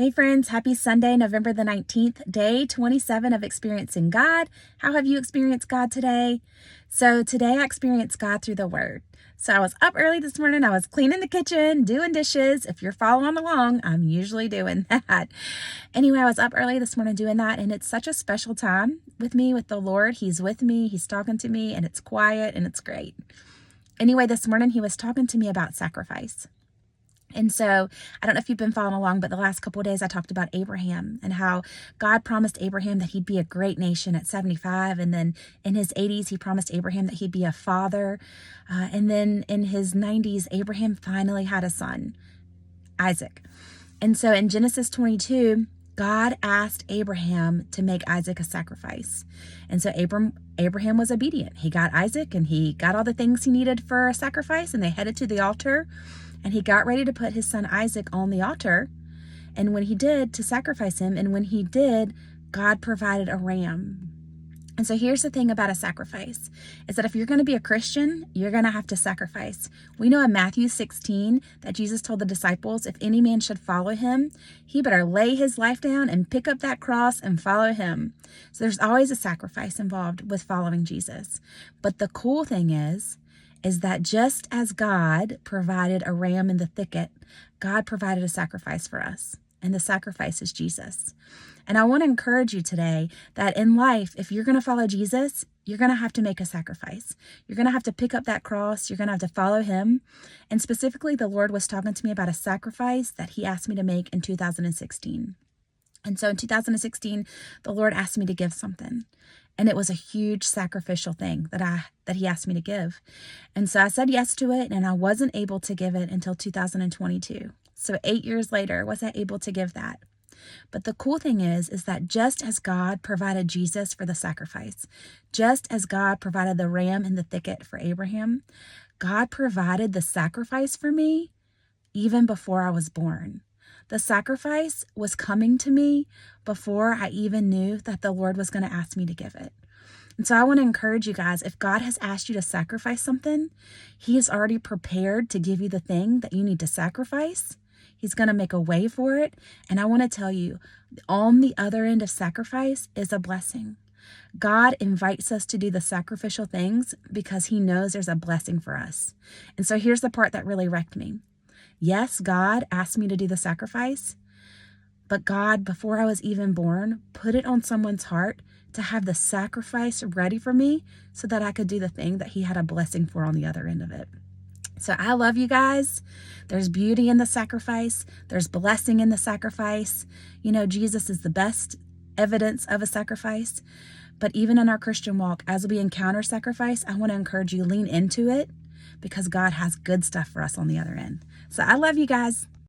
Hey friends, happy Sunday, November the 19th, day 27 of experiencing God. How have you experienced God today? So today I experienced God through the Word. So I was up early this morning. I was cleaning the kitchen, doing dishes. If you're following along, I'm usually doing that. Anyway, I was up early this morning doing that, and it's such a special time with me, with the Lord. He's with me, He's talking to me, and it's quiet and it's great. Anyway, this morning He was talking to me about sacrifice. And so I don't know if you've been following along, but the last couple of days I talked about Abraham and how God promised Abraham that he'd be a great nation at 75. And then in his 80s, he promised Abraham that he'd be a father. And then in his 90s, Abraham finally had a son, Isaac. And so in Genesis 22, God asked Abraham to make Isaac a sacrifice. And so Abraham was obedient. He got Isaac and he got all the things he needed for a sacrifice, and they headed to the altar. And he got ready to put his son Isaac on the altar. And when he did, to sacrifice him, and when he did, God provided a ram. And so here's the thing about a sacrifice, is that if you're going to be a Christian, you're going to have to sacrifice. We know in Matthew 16 that Jesus told the disciples, if any man should follow him, he better lay his life down and pick up that cross and follow him. So there's always a sacrifice involved with following Jesus. But the cool thing is that just as God provided a ram in the thicket, God provided a sacrifice for us. And the sacrifice is Jesus. And I want to encourage you today that in life, if you're going to follow Jesus, you're going to have to make a sacrifice. You're going to have to pick up that cross. You're going to have to follow him. And specifically, the Lord was talking to me about a sacrifice that he asked me to make in 2016. And so in 2016, the Lord asked me to give something. And it was a huge sacrificial thing that he asked me to give. And so I said yes to it, and I wasn't able to give it until 2022. So 8 years later, was I able to give that? But the cool thing is that just as God provided Jesus for the sacrifice, just as God provided the ram in the thicket for Abraham, God provided the sacrifice for me even before I was born. The sacrifice was coming to me before I even knew that the Lord was going to ask me to give it. And so I want to encourage you guys, if God has asked you to sacrifice something, he is already prepared to give you the thing that you need to sacrifice. He's going to make a way for it. And I want to tell you, on the other end of sacrifice is a blessing. God invites us to do the sacrificial things because he knows there's a blessing for us. And so here's the part that really wrecked me. Yes, God asked me to do the sacrifice, but God, before I was even born, put it on someone's heart to have the sacrifice ready for me so that I could do the thing that he had a blessing for on the other end of it. So I love you guys. There's beauty in the sacrifice. There's blessing in the sacrifice. You know, Jesus is the best evidence of a sacrifice. But even in our Christian walk, as we encounter sacrifice, I want to encourage you, lean into it because God has good stuff for us on the other end. So I love you guys.